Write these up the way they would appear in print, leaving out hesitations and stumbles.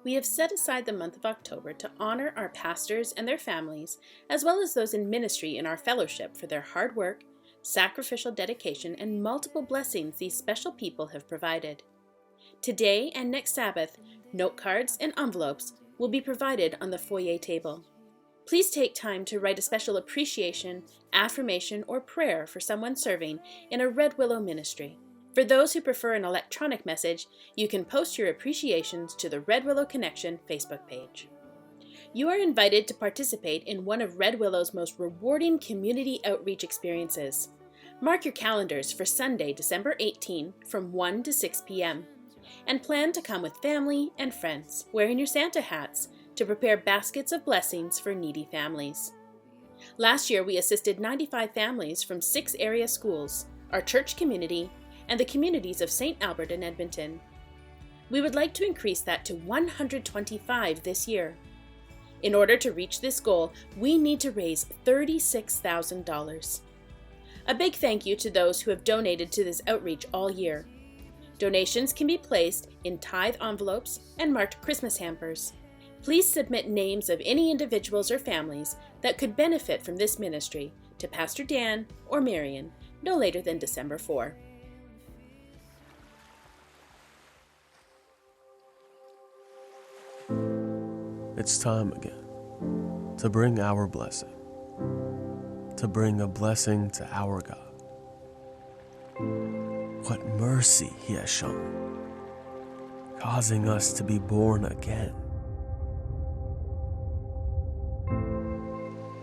We have set aside the month of October to honor our pastors and their families, as well as those in ministry in our fellowship for their hard work, sacrificial dedication, and multiple blessings these special people have provided. Today and next Sabbath, note cards and envelopes will be provided on the foyer table. Please take time to write a special appreciation, affirmation, or prayer for someone serving in a Red Willow ministry. For those who prefer an electronic message, you can post your appreciations to the Red Willow Connection Facebook page. You are invited to participate in one of Red Willow's most rewarding community outreach experiences. Mark your calendars for Sunday, December 18 from 1 to 6 p.m. and plan to come with family and friends wearing your Santa hats to prepare baskets of blessings for needy families. Last year, we assisted 95 families from 6 area schools, our church community, and the communities of St. Albert and Edmonton. We would like to increase that to 125 this year. In order to reach this goal, we need to raise $36,000. A big thank you to those who have donated to this outreach all year. Donations can be placed in tithe envelopes and marked Christmas hampers. Please submit names of any individuals or families that could benefit from this ministry to Pastor Dan or Marion no later than December 4. It's time again to bring our blessing, to bring a blessing to our God. What mercy He has shown, causing us to be born again,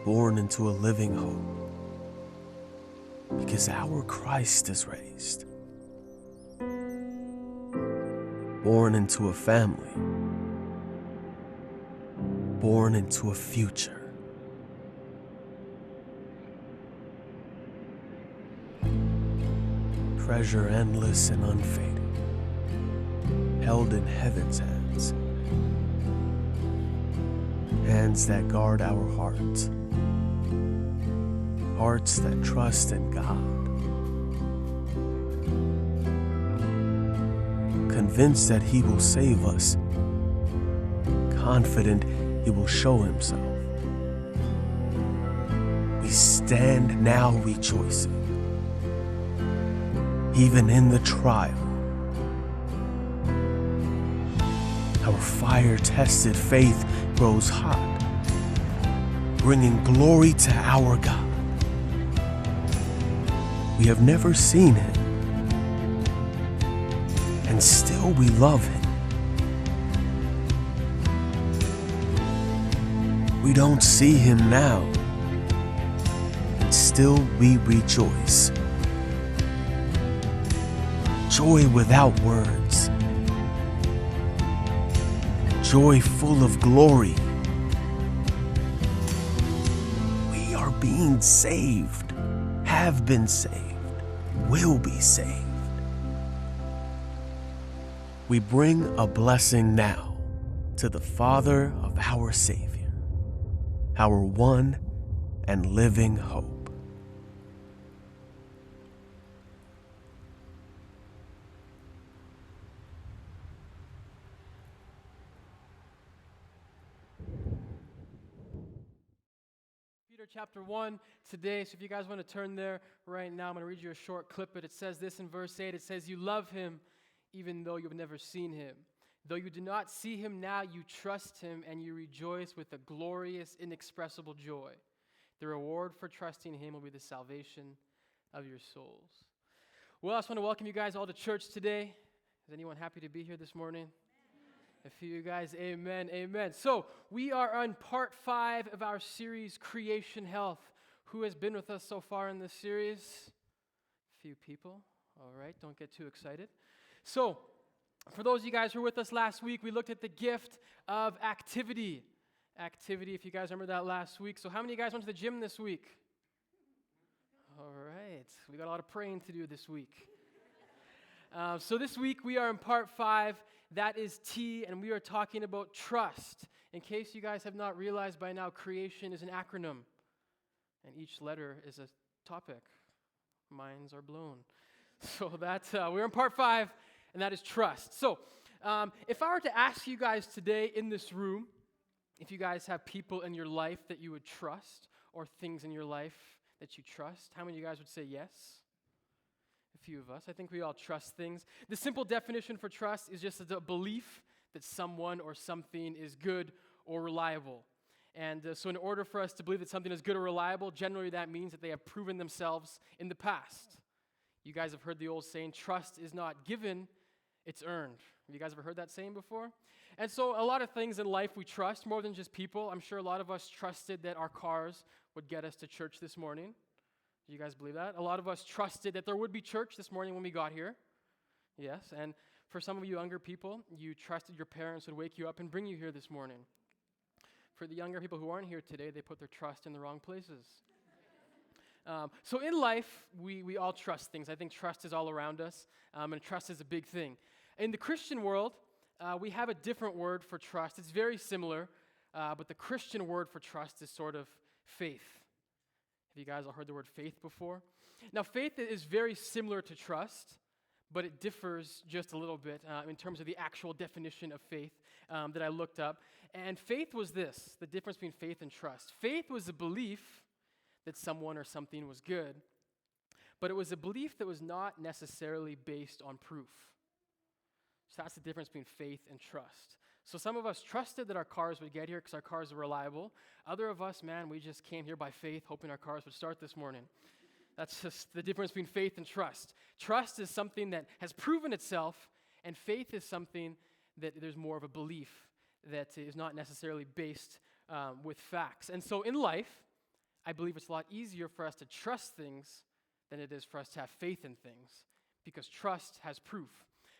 born into a living hope, because our Christ is raised, born into a family, born into a future. Treasure endless and unfading, held in heaven's hands, hands that guard our hearts, hearts that trust in God, convinced that He will save us, confident He will show Himself. We stand now rejoicing, even in the trial. Our fire-tested faith grows hot, bringing glory to our God. We have never seen Him, and still we love Him. We don't see Him now, and still we rejoice. Joy without words, joy full of glory. We are being saved, have been saved, will be saved. We bring a blessing now to the Father of our Savior, our one and living hope. Peter chapter 1 today, so if you guys want to turn there right now, I'm going to read you a short clip, but it says this in verse 8. It says, "You love Him even though you've never seen Him. Though you do not see Him now, you trust Him and you rejoice with a glorious, inexpressible joy. The reward for trusting Him will be the salvation of your souls." Well, I just want to welcome you guys all to church today. Is anyone happy to be here this morning? A few of you guys, amen, amen. So we are on part 5 of our series, Creation Health. Who has been with us so far in this series? A few people. All right, don't get too excited. So for those of you guys who were with us last week, we looked at the gift of activity. Activity, if you guys remember that last week. So how many of you guys went to the gym this week? All right, we got a lot of praying to do this week. So this week we are in part 5. That is T, and we are talking about trust. In case you guys have not realized by now, creation is an acronym, and each letter is a topic. Minds are blown. So that's we're in part 5, and that is trust. So If I were to ask you guys today in this room, if you guys have people in your life that you would trust or things in your life that you trust, how many of you guys would say yes? A few of us. I think we all trust things. The simple definition for trust is just a belief that someone or something is good or reliable. And so in order for us to believe that something is good or reliable, generally that means that they have proven themselves in the past. You guys have heard the old saying, trust is not given, it's earned. Have you guys ever heard that saying before? And so a lot of things in life we trust more than just people. I'm sure a lot of us trusted that our cars would get us to church this morning. Do you guys believe that? A lot of us trusted that there would be church this morning when we got here. Yes, and for some of you younger people, you trusted your parents would wake you up and bring you here this morning. For the younger people who aren't here today, they put their trust in the wrong places. So in life, we all trust things. I think trust is all around us, and trust is a big thing. In the Christian world, we have a different word for trust. It's very similar, but the Christian word for trust is sort of faith. Have you guys all heard the word faith before? Now, faith is very similar to trust, but it differs just a little bit in terms of the actual definition of faith that I looked up. And faith was this, the difference between faith and trust. Faith was a belief that someone or something was good, but it was a belief that was not necessarily based on proof. So that's the difference between faith and trust. So some of us trusted that our cars would get here because our cars were reliable. Other of us, man, we just came here by faith, hoping our cars would start this morning. That's just the difference between faith and trust. Trust is something that has proven itself, and faith is something that there's more of a belief that is not necessarily based with facts. And so in life, I believe it's a lot easier for us to trust things than it is for us to have faith in things, because trust has proof.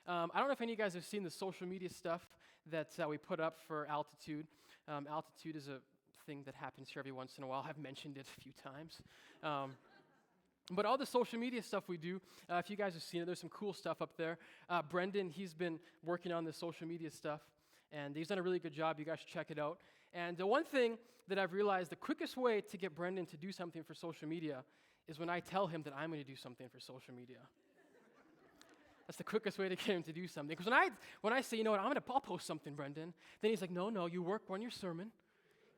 I don't know if any of you guys have seen the social media stuff that we put up for Altitude. Altitude is a thing that happens here every once in a while. I've mentioned it a few times. But all the social media stuff we do, if you guys have seen it, there's some cool stuff up there. Brendan, he's been working on the social media stuff, and he's done a really good job. You guys should check it out. And the one thing that I've realized, the quickest way to get Brendan to do something for social media is when I tell him that I'm going to do something for social media. That's the quickest way to get him to do something. Because when I say, you know what, I'll post something, Brendan, then he's like, no, you work on your sermon.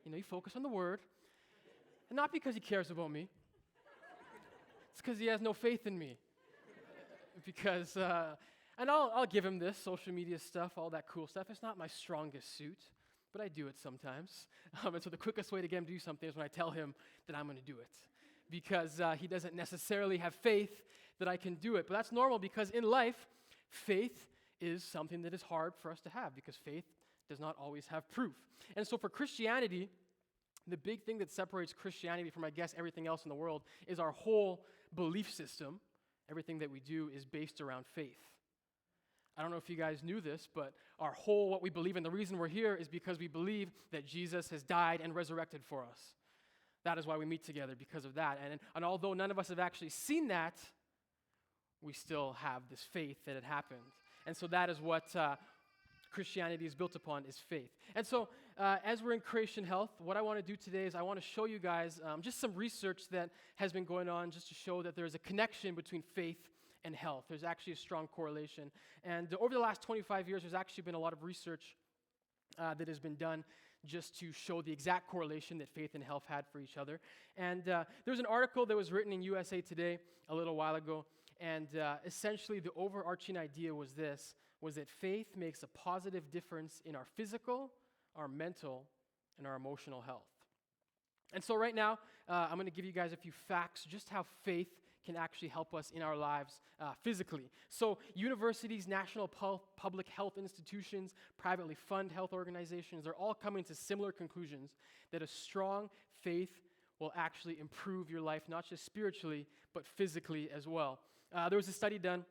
You focus on the word. And not because he cares about me. It's because he has no faith in me. Because, and I'll give him this social media stuff, all that cool stuff. It's not my strongest suit, but I do it sometimes. And so the quickest way to get him to do something is when I tell him that I'm going to do it. Because he doesn't necessarily have faith that I can do it. But that's normal, because in life, faith is something that is hard for us to have, because faith does not always have proof. And so for Christianity, the big thing that separates Christianity from, I guess, everything else in the world is our whole belief system. Everything that we do is based around faith. I don't know if you guys knew this, but what we believe in, the reason we're here is because we believe that Jesus has died and resurrected for us. That is why we meet together, because of that. And although none of us have actually seen that, we still have this faith that it happened. And so that is what Christianity is built upon, is faith. And so as we're in Creation Health, what I want to do today is I want to show you guys just some research that has been going on, just to show that there's a connection between faith and health. There's actually a strong correlation. And over the last 25 years, there's actually been a lot of research that has been done just to show the exact correlation that faith and health had for each other. And there was an article that was written in USA Today a little while ago, and essentially the overarching idea was that faith makes a positive difference in our physical, our mental, and our emotional health. And so right now, I'm going to give you guys a few facts, just how faith can actually help us in our lives physically. So universities, national public health institutions, privately funded health organizations, they're all coming to similar conclusions that a strong faith will actually improve your life, not just spiritually, but physically as well. There was a study done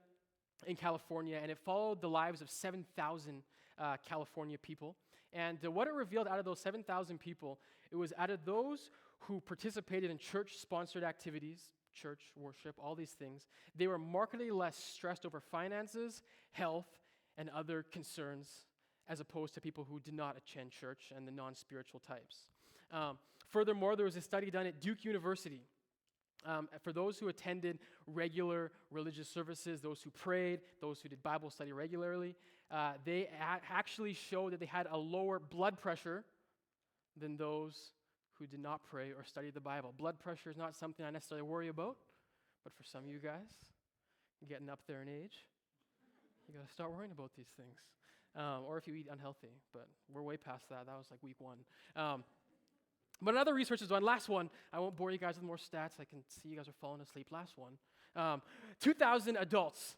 in California, and it followed the lives of 7,000 California people. And what it revealed out of those 7,000 people, it was out of those who participated in church-sponsored activities, church, worship, all these things, they were markedly less stressed over finances, health, and other concerns, as opposed to people who did not attend church and the non-spiritual types. Furthermore, there was a study done at Duke University. For those who attended regular religious services, those who prayed, those who did Bible study regularly, they actually showed that they had a lower blood pressure than those who did not pray or study the Bible. Blood pressure is not something I necessarily worry about, but for some of you guys, getting up there in age, you got to start worrying about these things. Or if you eat unhealthy, but we're way past that. That was like week 1. But another research is done. Last one. I won't bore you guys with more stats. I can see you guys are falling asleep. Last one. 2,000 adults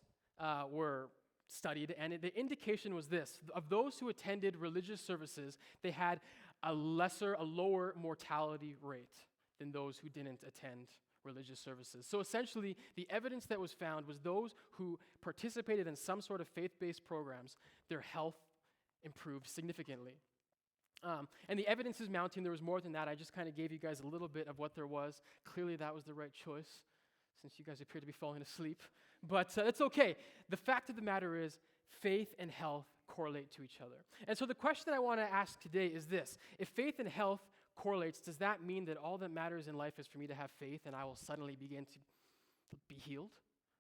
were studied, and the indication was this. Of those who attended religious services, they had a lower mortality rate than those who didn't attend religious services. So essentially, the evidence that was found was those who participated in some sort of faith-based programs, their health improved significantly. And the evidence is mounting. There was more than that. I just kind of gave you guys a little bit of what there was. Clearly, that was the right choice, since you guys appear to be falling asleep. But it's okay. The fact of the matter is, faith and health correlate to each other. And so the question that I want to ask today is this. If faith and health correlates, does that mean that all that matters in life is for me to have faith and I will suddenly begin to be healed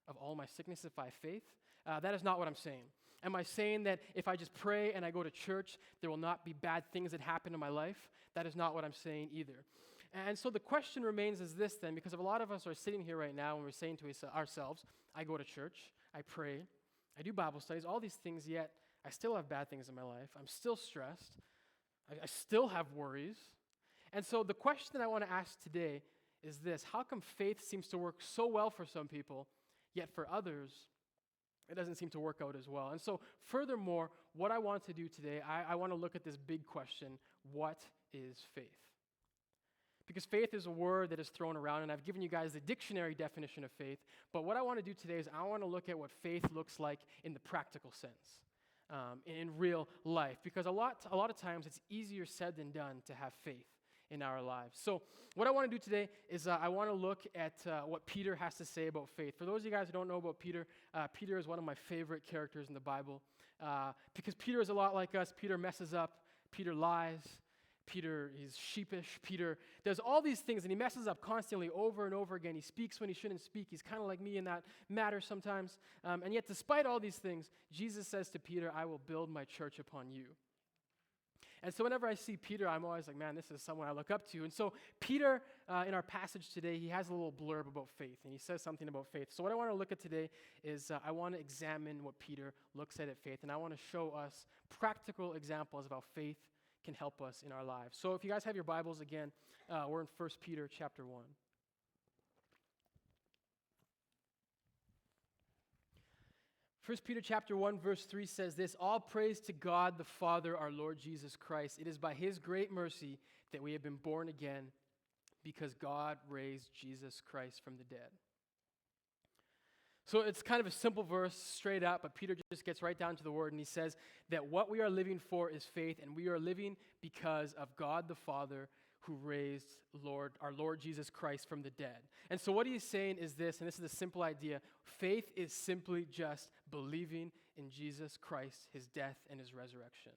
of all my sickness if I have faith? That is not what I'm saying. Am I saying that if I just pray and I go to church, there will not be bad things that happen in my life? That is not what I'm saying either. And so the question remains is this then, because a lot of us are sitting here right now and we're saying to ourselves, I go to church, I pray, I do Bible studies, all these things, yet I still have bad things in my life. I'm still stressed. I still have worries. And so the question that I want to ask today is this. How come faith seems to work so well for some people, yet for others, it doesn't seem to work out as well? And so furthermore, what I want to do today, I want to look at this big question. What is faith? Because faith is a word that is thrown around, and I've given you guys the dictionary definition of faith. But what I want to do today is I want to look at what faith looks like in the practical sense, in real life. Because a lot of times it's easier said than done to have faith in our lives. So what I want to do today is I want to look at what Peter has to say about faith. For those of you guys who don't know about Peter, Peter is one of my favorite characters in the Bible. Because Peter is a lot like us. Peter messes up. Peter lies. Peter is sheepish. Peter does all these things, and he messes up constantly over and over again. He speaks when he shouldn't speak. He's kind of like me in that matter sometimes. And yet, despite all these things, Jesus says to Peter, I will build my church upon you. And so whenever I see Peter, I'm always like, man, this is someone I look up to. And so Peter, in our passage today, he has a little blurb about faith, and he says something about faith. So what I want to look at today is I want to examine what Peter looks at faith, and I want to show us practical examples of how faith can help us in our lives. So if you guys have your Bibles again, we're in 1 Peter chapter 1. 1 Peter chapter 1 verse 3 says this, all praise to God the Father, our Lord Jesus Christ. It is by his great mercy that we have been born again, because God raised Jesus Christ from the dead. So it's kind of a simple verse, straight up, but Peter just gets right down to the word, and he says that what we are living for is faith, and we are living because of God the Father who raised our Lord Jesus Christ from the dead. And so what he's saying is this, and this is a simple idea. Faith is simply just believing in Jesus Christ, his death, and his resurrection.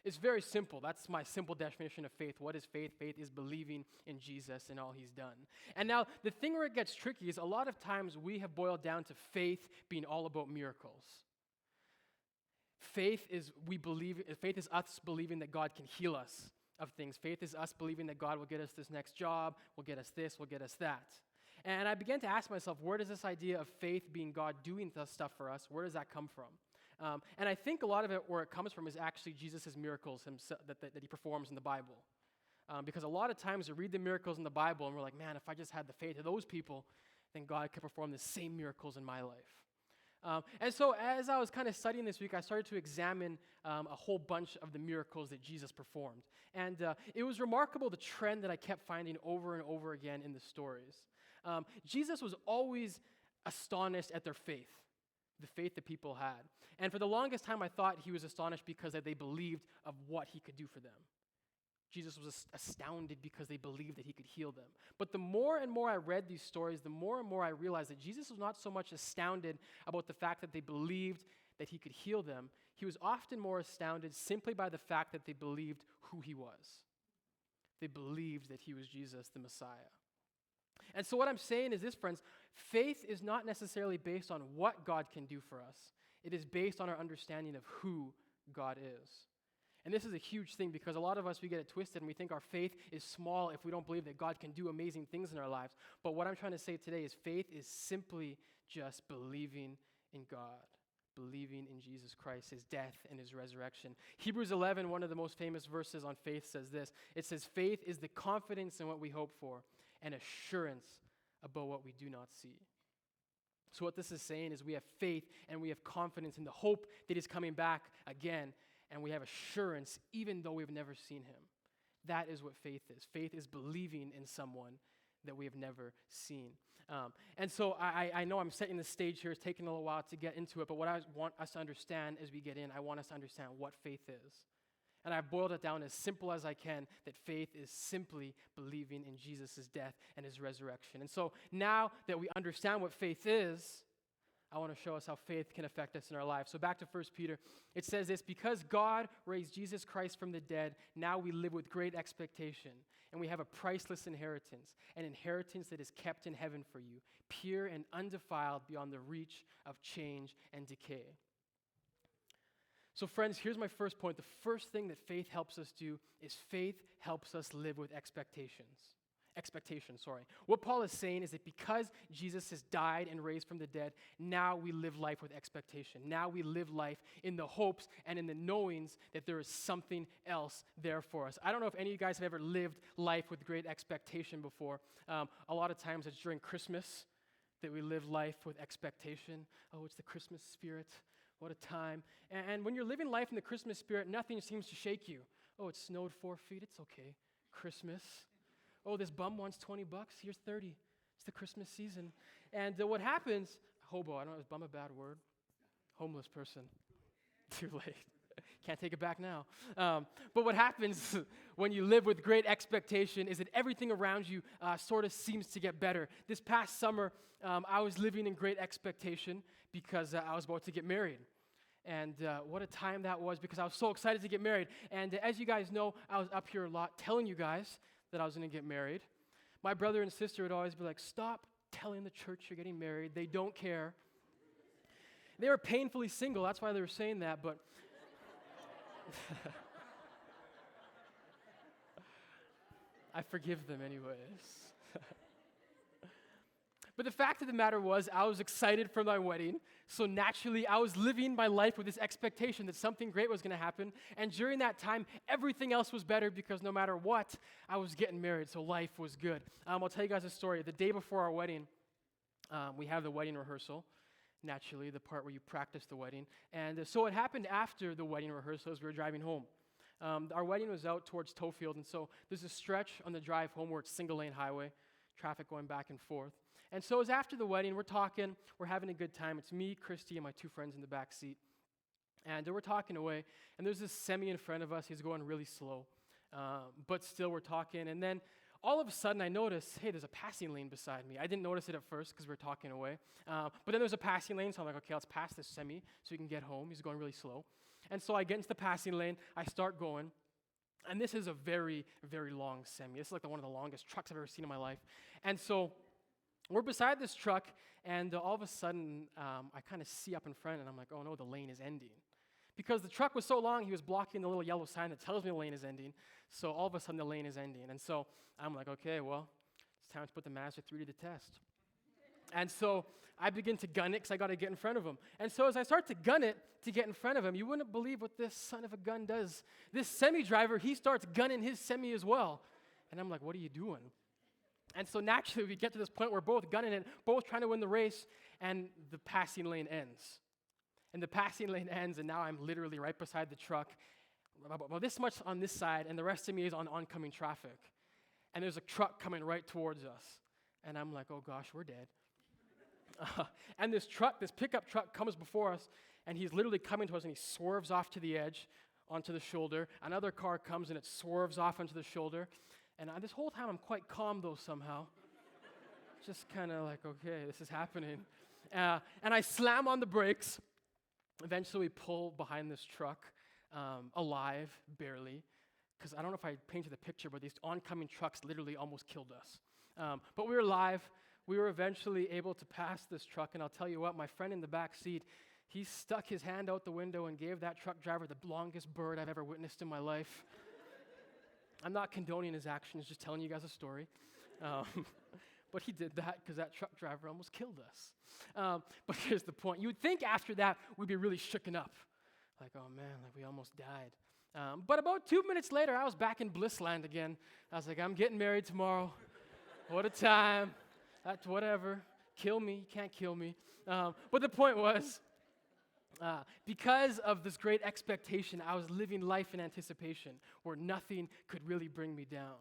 It's very simple. That's my simple definition of faith. What is faith? Faith is believing in Jesus and all he's done. And now, the thing where it gets tricky is a lot of times we have boiled down to faith being all about miracles. Faith is us believing that God can heal us of things. Faith is us believing that God will get us this next job, will get us this, will get us that. And I began to ask myself, where does this idea of faith being God doing this stuff for us, where does that come from? And I think a lot of it, where it comes from, is actually Jesus' miracles himself, that he performs in the Bible. Because a lot of times we read the miracles in the Bible and we're like, man, if I just had the faith of those people, then God could perform the same miracles in my life. And so as I was kind of studying this week, I started to examine a whole bunch of the miracles that Jesus performed. And it was remarkable, the trend that I kept finding over and over again in the stories. Jesus was always astonished at their faith, the faith that people had. And for the longest time, I thought he was astonished because they believed of what he could do for them. Jesus was astounded because they believed that he could heal them. But the more and more I read these stories, the more and more I realized that Jesus was not so much astounded about the fact that they believed that he could heal them. He was often more astounded simply by the fact that they believed who he was. They believed that he was Jesus, the Messiah. And so what I'm saying is this, friends, faith is not necessarily based on what God can do for us. It is based on our understanding of who God is. And this is a huge thing because a lot of us, we get it twisted and we think our faith is small if we don't believe that God can do amazing things in our lives. But what I'm trying to say today is faith is simply just believing in God, believing in Jesus Christ, his death and his resurrection. Hebrews 11, one of the most famous verses on faith, says this. It says, faith is the confidence in what we hope for and assurance about what we do not see. So what this is saying is we have faith and we have confidence in the hope that he's coming back again. And we have assurance even though we've never seen him. That is what faith is. Faith is believing in someone that we have never seen. And so I know I'm setting the stage here. It's taking a little while to get into it. But what I want us to understand as we get in, I want us to understand what faith is. And I've boiled it down as simple as I can, that faith is simply believing in Jesus' death and his resurrection. And so now that we understand what faith is, I want to show us how faith can affect us in our lives. So back to 1 Peter, it says this, because God raised Jesus Christ from the dead, now we live with great expectation, and we have a priceless inheritance, an inheritance that is kept in heaven for you, pure and undefiled beyond the reach of change and decay. So friends, here's my first point. The first thing that faith helps us do is faith helps us live with expectation. What Paul is saying is that because Jesus has died and raised from the dead, now we live life with expectation. Now we live life in the hopes and in the knowings that there is something else there for us. I don't know if any of you guys have ever lived life with great expectation before. A lot of times it's during Christmas that we live life with expectation. Oh, it's the Christmas spirit. What a time. And when you're living life in the Christmas spirit, nothing seems to shake you. Oh, it snowed 4 feet. It's okay. Christmas. Oh, this bum wants $20. Here's 30. It's the Christmas season. And what happens, hobo, I don't know, is bum a bad word? Homeless person. Too late. Can't take it back now. But what happens when you live with great expectation is that everything around you sort of seems to get better. This past summer, I was living in great expectation because I was about to get married. And what a time that was because I was so excited to get married. And as you guys know, I was up here a lot telling you guys that I was going to get married. My brother and sister would always be like, stop telling the church you're getting married. They don't care. They were painfully single. That's why they were saying that. But I forgive them anyways. But the fact of the matter was, I was excited for my wedding, so naturally, I was living my life with this expectation that something great was going to happen, and during that time, everything else was better because no matter what, I was getting married, so life was good. I'll tell you guys a story. The day before our wedding, we have the wedding rehearsal, naturally, the part where you practice the wedding, and so it happened after the wedding rehearsal as we were driving home. Our wedding was out towards Toefield, and so there's a stretch on the drive home where it's single-lane highway, traffic going back and forth. And so it was after the wedding, we're talking, we're having a good time. It's me, Christy, and my 2 friends in the back seat. And we're talking away, and there's this semi in front of us. He's going really slow, but still we're talking. And then all of a sudden I notice, hey, there's a passing lane beside me. I didn't notice it at first because we were talking away. But then there's a passing lane, so I'm like, okay, let's pass this semi so we can get home. He's going really slow. And so I get into the passing lane. I start going. And this is a very, very long semi. This is like one of the longest trucks I've ever seen in my life. And so we're beside this truck, and all of a sudden, I kind of see up in front, and I'm like, oh no, the lane is ending. Because the truck was so long, he was blocking the little yellow sign that tells me the lane is ending. So all of a sudden, the lane is ending. And so I'm like, okay, well, it's time to put the Mazda 3 to the test. And so I begin to gun it because I got to get in front of him. And so as I start to gun it to get in front of him, you wouldn't believe what this son of a gun does. This semi driver, he starts gunning his semi as well. And I'm like, what are you doing? And so naturally, we get to this point where we're both gunning it, both trying to win the race, and the passing lane ends. And the passing lane ends, and now I'm literally right beside the truck, about this much on this side, and the rest of me is on oncoming traffic. And there's a truck coming right towards us. And I'm like, oh gosh, we're dead. And this pickup truck comes before us, and he's literally coming to us, and he swerves off to the edge, onto the shoulder. Another car comes, and it swerves off onto the shoulder. And this whole time, I'm quite calm, though, somehow. Just kind of like, okay, this is happening. And I slam on the brakes. Eventually, we pull behind this truck, alive, barely. Because I don't know if I painted the picture, but these oncoming trucks literally almost killed us. But we were alive. We were eventually able to pass this truck. And I'll tell you what, my friend in the back seat, He stuck his hand out the window and gave that truck driver the longest bird I've ever witnessed in my life. I'm not condoning his actions, just telling you guys a story. But he did that because that truck driver almost killed us. But here's the point. You would think after that we'd be really shooken up. Like, oh man, like we almost died. But about 2 minutes later, I was back in Blissland again. I was like, I'm getting married tomorrow. What a time. That's whatever. Kill me. You can't kill me. But the point was, because of this great expectation, I was living life in anticipation where nothing could really bring me down.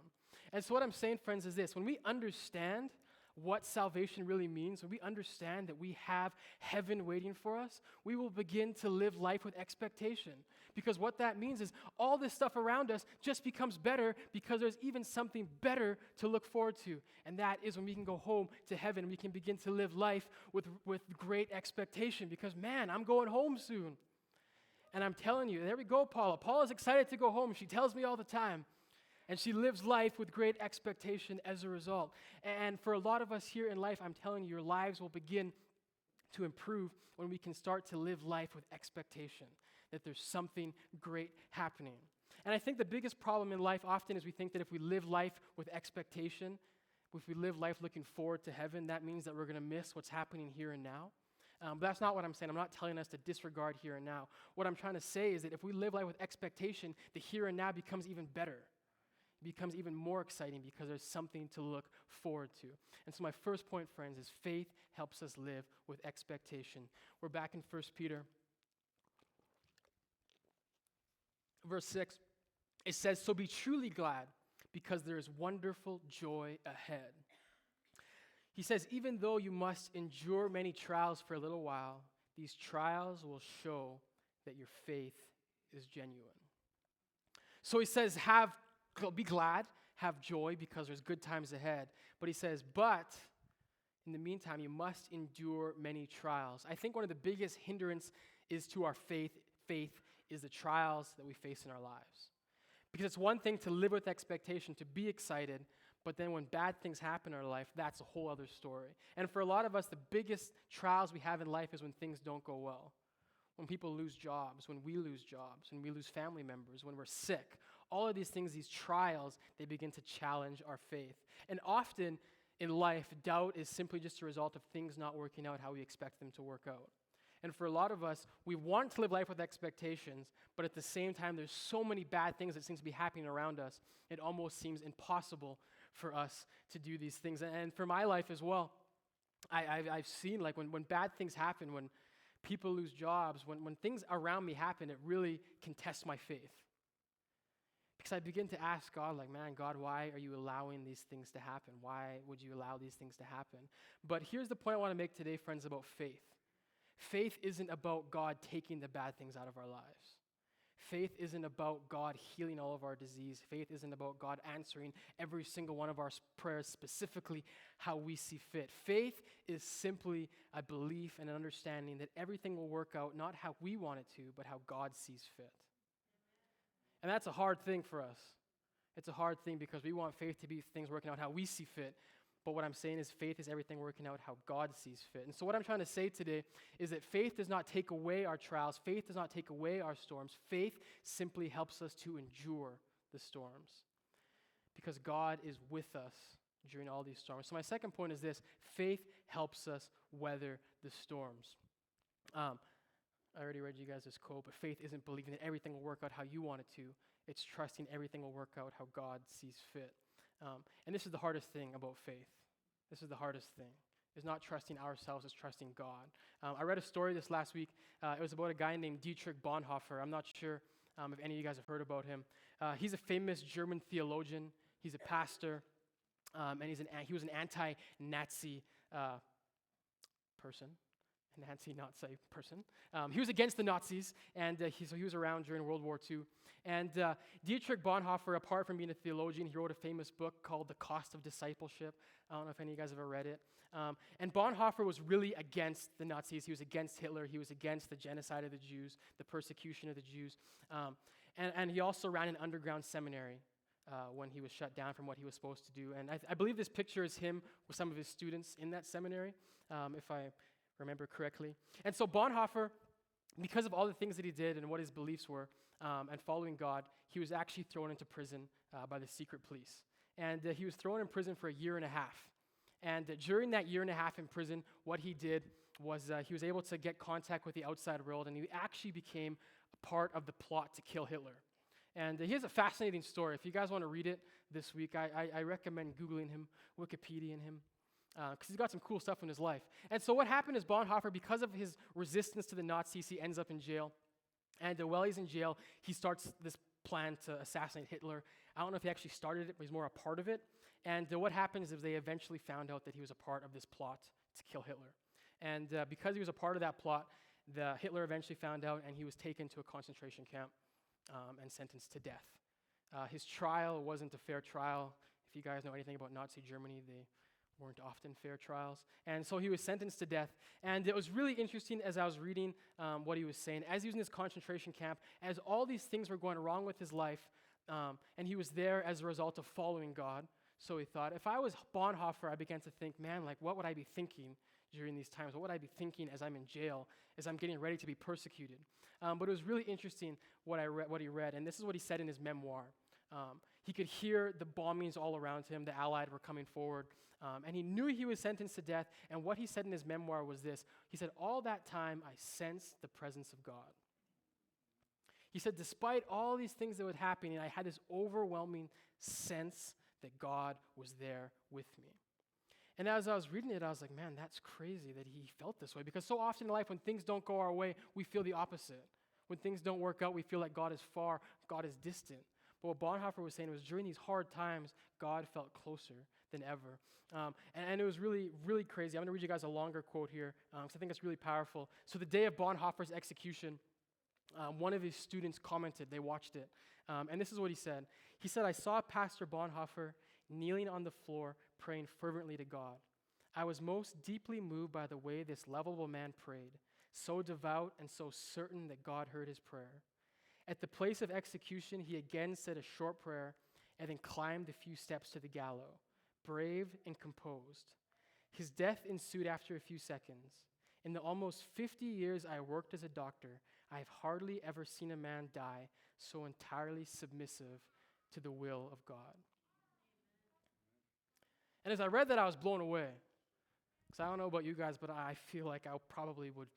And so what I'm saying, friends, is this. When we understand what salvation really means, when we understand that we have heaven waiting for us, we will begin to live life with expectation. Because what that means is all this stuff around us just becomes better because there's even something better to look forward to. And that is when we can go home to heaven, we can begin to live life with great expectation because, man, I'm going home soon. And I'm telling you, there we go, Paula. Paula's excited to go home. She tells me all the time. And she lives life with great expectation as a result. And for a lot of us here in life, I'm telling you, your lives will begin to improve when we can start to live life with expectation, that there's something great happening. And I think the biggest problem in life often is we think that if we live life with expectation, if we live life looking forward to heaven, that means that we're going to miss what's happening here and now. But that's not what I'm saying. I'm not telling us to disregard here and now. What I'm trying to say is that if we live life with expectation, the here and now becomes even better. Becomes even more exciting because there's something to look forward to. And so my first point, friends, is faith helps us live with expectation. We're back in 1 Peter. Verse 6, it says, "So be truly glad, because there is wonderful joy ahead." He says, even though you must endure many trials for a little while, these trials will show that your faith is genuine. So he says, be glad, have joy, because there's good times ahead. But he says, but in the meantime, you must endure many trials. I think one of the biggest hindrance is to our faith is the trials that we face in our lives. Because it's one thing to live with expectation, to be excited, but then when bad things happen in our life, that's a whole other story. And for a lot of us, the biggest trials we have in life is when things don't go well. When people lose jobs, when we lose jobs, when we lose family members, when we're sick. All of these things, these trials, they begin to challenge our faith. And often in life, doubt is simply just a result of things not working out how we expect them to work out. And for a lot of us, we want to live life with expectations, but at the same time, there's so many bad things that seem to be happening around us, it almost seems impossible for us to do these things. And for my life as well, I've seen like when bad things happen, when people lose jobs, when things around me happen, it really can test my faith. Because I begin to ask God, like, man, God, why are you allowing these things to happen? Why would you allow these things to happen? But here's the point I want to make today, friends, about faith. Faith isn't about God taking the bad things out of our lives. Faith isn't about God healing all of our disease. Faith isn't about God answering every single one of our prayers specifically how we see fit. Faith is simply a belief and an understanding that everything will work out not how we want it to, but how God sees fit. And that's a hard thing for us. It's a hard thing because we want faith to be things working out how we see fit. But what I'm saying is faith is everything working out how God sees fit. And so what I'm trying to say today is that faith does not take away our trials. Faith does not take away our storms. Faith simply helps us to endure the storms because God is with us during all these storms. So my second point is this: faith helps us weather the storms. I already read you guys this quote, but faith isn't believing that everything will work out how you want it to. It's trusting everything will work out how God sees fit. And this is the hardest thing about faith. This is the hardest thing. It's not trusting ourselves, it's trusting God. I read a story this last week. It was about a guy named Dietrich Bonhoeffer. I'm not sure if any of you guys have heard about him. He's a famous German theologian. He's a pastor, and he was an anti-Nazi person. Nazi person. He was against the Nazis, and he was around during World War II. And Dietrich Bonhoeffer, apart from being a theologian, he wrote a famous book called The Cost of Discipleship. I don't know if any of you guys have ever read it. And Bonhoeffer was really against the Nazis. He was against Hitler. He was against the genocide of the Jews, the persecution of the Jews. And he also ran an underground seminary when he was shut down from what he was supposed to do. And I believe this picture is him with some of his students in that seminary, if I remember correctly. And so Bonhoeffer, because of all the things that he did and what his beliefs were, and following God, he was actually thrown into prison by the secret police. And he was thrown in prison for a year and a half. And during that year and a half in prison, what he did was he was able to get contact with the outside world, and he actually became a part of the plot to kill Hitler. And he has a fascinating story. If you guys want to read it this week, I recommend Googling him, Wikipediaing him, because he's got some cool stuff in his life. And so what happened is Bonhoeffer, because of his resistance to the Nazis, he ends up in jail. And while he's in jail, he starts this plan to assassinate Hitler. I don't know if he actually started it, but he's more a part of it. And what happens is they eventually found out that he was a part of this plot to kill Hitler. And because he was a part of that plot, Hitler eventually found out, and he was taken to a concentration camp and sentenced to death. His trial wasn't a fair trial. If you guys know anything about Nazi Germany, they weren't often fair trials. And so he was sentenced to death. And it was really interesting as I was reading what he was saying. As he was in this concentration camp, as all these things were going wrong with his life, and he was there as a result of following God. So he thought, if I was Bonhoeffer, I began to think, man, like, what would I be thinking during these times? What would I be thinking as I'm in jail, as I'm getting ready to be persecuted? But it was really interesting what he read, and this is what he said in his memoir. He could hear the bombings all around him. The Allied were coming forward, and he knew he was sentenced to death, and what he said in his memoir was this. He said, all that time, I sensed the presence of God. He said, despite all these things that were happening, I had this overwhelming sense that God was there with me. And as I was reading it, I was like, man, that's crazy that he felt this way. Because so often in life, when things don't go our way, we feel the opposite. When things don't work out, we feel like God is far, God is distant. But what Bonhoeffer was saying was during these hard times, God felt closer than ever. And it was really, really crazy. I'm going to read you guys a longer quote here because I think it's really powerful. So the day of Bonhoeffer's execution, one of his students commented, they watched it, and this is what he said. He said, I saw Pastor Bonhoeffer kneeling on the floor, praying fervently to God. I was most deeply moved by the way this lovable man prayed, so devout and so certain that God heard his prayer. At the place of execution, he again said a short prayer and then climbed a few steps to the gallows, brave and composed. His death ensued after a few seconds. In the almost 50 years I worked as a doctor, I have hardly ever seen a man die so entirely submissive to the will of God. And as I read that, I was blown away. Because I don't know about you guys, but I feel like I probably would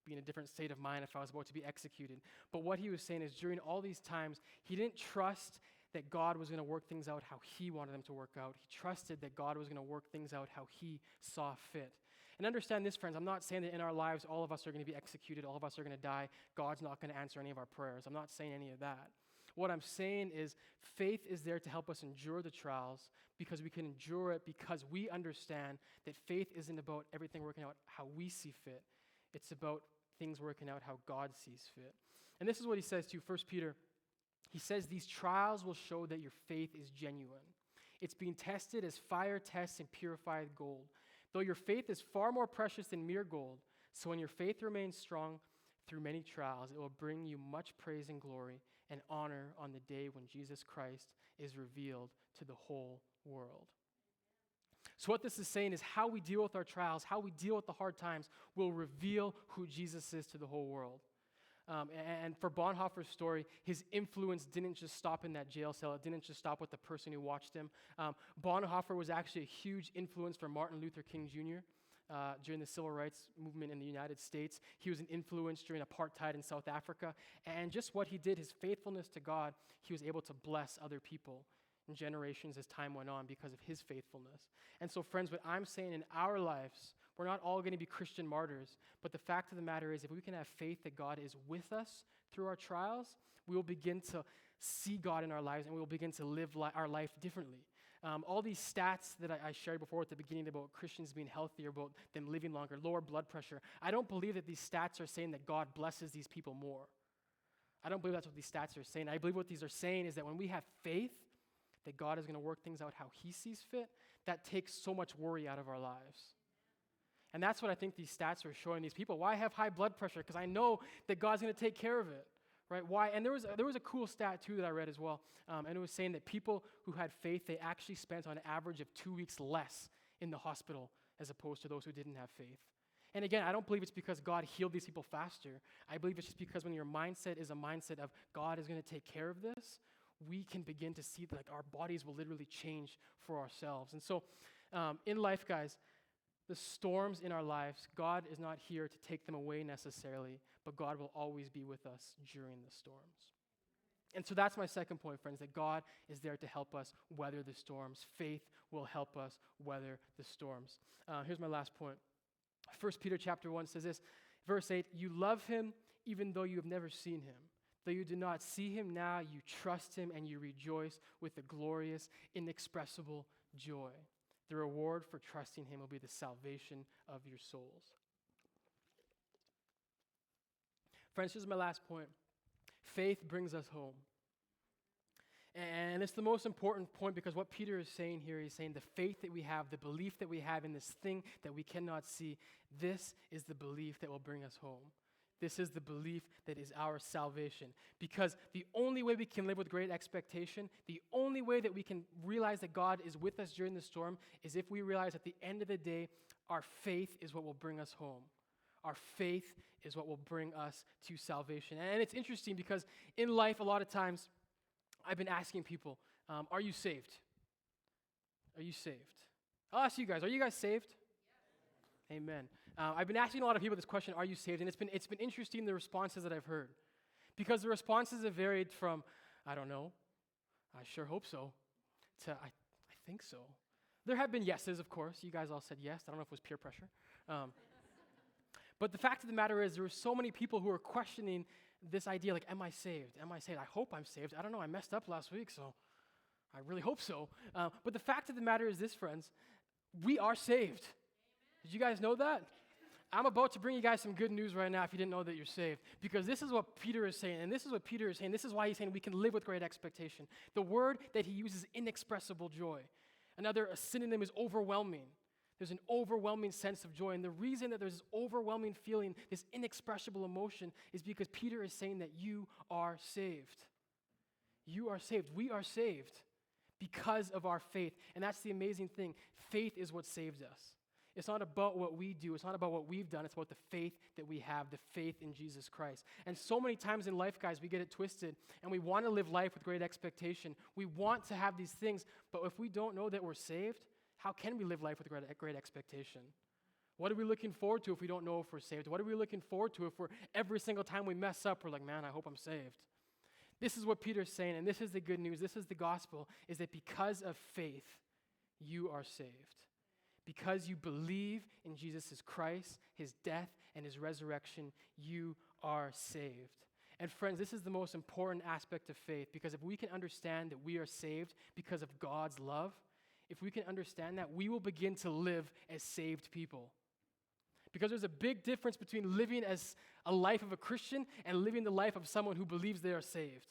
be in a different state of mind if I was about to be executed. But what he was saying is during all these times, he didn't trust that God was going to work things out how he wanted them to work out. He trusted that God was going to work things out how he saw fit. And understand this, friends, I'm not saying that in our lives all of us are going to be executed, all of us are going to die, God's not going to answer any of our prayers. I'm not saying any of that. What I'm saying is faith is there to help us endure the trials because we can endure it because we understand that faith isn't about everything working out how we see fit. It's about things working out how God sees fit. And this is what he says to 1 Peter. He says, these trials will show that your faith is genuine. It's being tested as fire tests and purified gold. Though your faith is far more precious than mere gold, so when your faith remains strong through many trials, it will bring you much praise and glory and honor on the day when Jesus Christ is revealed to the whole world. So what this is saying is how we deal with our trials, how we deal with the hard times will reveal who Jesus is to the whole world. And for Bonhoeffer's story, his influence didn't just stop in that jail cell. It didn't just stop with the person who watched him. Bonhoeffer was actually a huge influence for Martin Luther King Jr. During the civil rights movement in the United States. He was an influence during apartheid in South Africa. And just what he did, his faithfulness to God, he was able to bless other people in generations as time went on because of his faithfulness. And so, friends, what I'm saying in our lives, we're not all going to be Christian martyrs, but the fact of the matter is if we can have faith that God is with us through our trials, we will begin to see God in our lives and we will begin to live our life differently. All these stats that I shared before at the beginning about Christians being healthier, about them living longer, lower blood pressure, I don't believe that these stats are saying that God blesses these people more. I don't believe that's what these stats are saying. I believe what these are saying is that when we have faith that God is going to work things out how he sees fit, that takes so much worry out of our lives. And that's what I think these stats are showing these people. Why have high blood pressure? Because I know that God's going to take care of it, right? Why? And there was a cool stat, too, that I read as well. And it was saying that people who had faith, they actually spent on average of 2 weeks less in the hospital as opposed to those who didn't have faith. And again, I don't believe it's because God healed these people faster. I believe it's just because when your mindset is a mindset of God is going to take care of this, we can begin to see that our bodies will literally change for ourselves. And so in life, guys, the storms in our lives, God is not here to take them away necessarily, but God will always be with us during the storms. And so that's my second point, friends, that God is there to help us weather the storms. Faith will help us weather the storms. Here's my last point. 1 Peter chapter 1 says this, verse 8, you love him even though you have never seen him. Though you do not see him now, you trust him and you rejoice with a glorious, inexpressible joy. The reward for trusting him will be the salvation of your souls. Friends, here's my last point. Faith brings us home. And it's the most important point because what Peter is saying here, he's saying the faith that we have, the belief that we have in this thing that we cannot see, this is the belief that will bring us home. This is the belief that is our salvation. Because the only way we can live with great expectation, the only way that we can realize that God is with us during the storm is if we realize at the end of the day, our faith is what will bring us home. Our faith is what will bring us to salvation. And it's interesting because in life, a lot of times, I've been asking people, are you saved? Are you saved? I'll ask you guys, are you guys saved? Yes. Amen. I've been asking a lot of people this question, are you saved? And it's been interesting, the responses that I've heard. Because the responses have varied from, I don't know, I sure hope so, to I think so. There have been yeses, of course. You guys all said yes. I don't know if it was peer pressure. But the fact of the matter is there were so many people who were questioning this idea, like, am I saved? Am I saved? I hope I'm saved. I don't know. I messed up last week, so I really hope so. But the fact of the matter is this, friends. We are saved. Did you guys know that? I'm about to bring you guys some good news right now if you didn't know that you're saved. Because this is what Peter is saying, and this is what Peter is saying. This is why he's saying we can live with great expectation. The word that he uses, inexpressible joy. Another synonym is overwhelming. There's an overwhelming sense of joy. And the reason that there's this overwhelming feeling, this inexpressible emotion, is because Peter is saying that you are saved. You are saved. We are saved because of our faith. And that's the amazing thing. Faith is what saves us. It's not about what we do. It's not about what we've done. It's about the faith that we have, the faith in Jesus Christ. And so many times in life, guys, we get it twisted, and we want to live life with great expectation. We want to have these things, but if we don't know that we're saved, how can we live life with great expectation? What are we looking forward to if we don't know if we're saved? What are we looking forward to if we're every single time we mess up, we're like, man, I hope I'm saved. This is what Peter's saying, and this is the good news. This is the gospel, is that because of faith, you are saved. Because you believe in Jesus Christ, his death, and his resurrection, you are saved. And friends, this is the most important aspect of faith, because if we can understand that we are saved because of God's love, if we can understand that, we will begin to live as saved people. Because there's a big difference between living as a life of a Christian and living the life of someone who believes they are saved.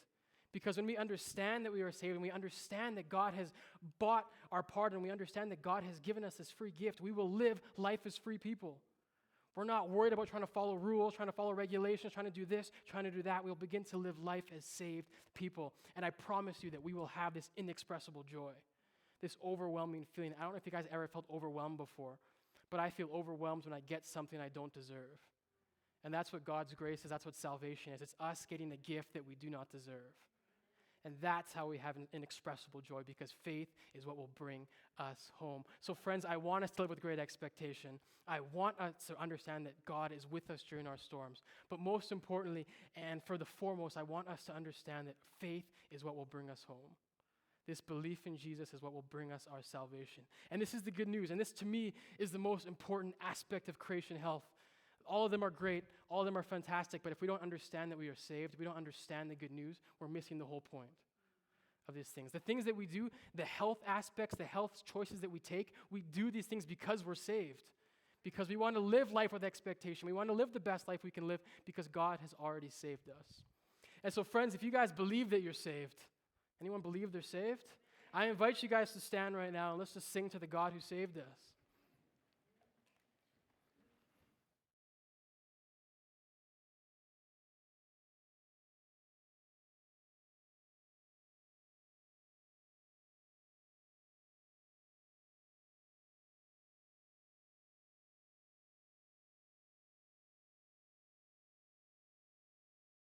Because when we understand that we are saved and we understand that God has bought our pardon, we understand that God has given us this free gift, we will live life as free people. We're not worried about trying to follow rules, trying to follow regulations, trying to do this, trying to do that. We'll begin to live life as saved people. And I promise you that we will have this inexpressible joy, this overwhelming feeling. I don't know if you guys ever felt overwhelmed before, but I feel overwhelmed when I get something I don't deserve. And that's what God's grace is. That's what salvation is. It's us getting a gift that we do not deserve. And that's how we have an inexpressible joy, because faith is what will bring us home. So friends, I want us to live with great expectation. I want us to understand that God is with us during our storms. But most importantly, and for the foremost, I want us to understand that faith is what will bring us home. This belief in Jesus is what will bring us our salvation. And this is the good news. And this, to me, is the most important aspect of creation health. All of them are great. All of them are fantastic. But if we don't understand that we are saved, we don't understand the good news, we're missing the whole point of these things. The things that we do, the health aspects, the health choices that we take, we do these things because we're saved. Because we want to live life with expectation. We want to live the best life we can live because God has already saved us. And so, friends, if you guys believe that you're saved, anyone believe they're saved? I invite you guys to stand right now and let's just sing to the God who saved us.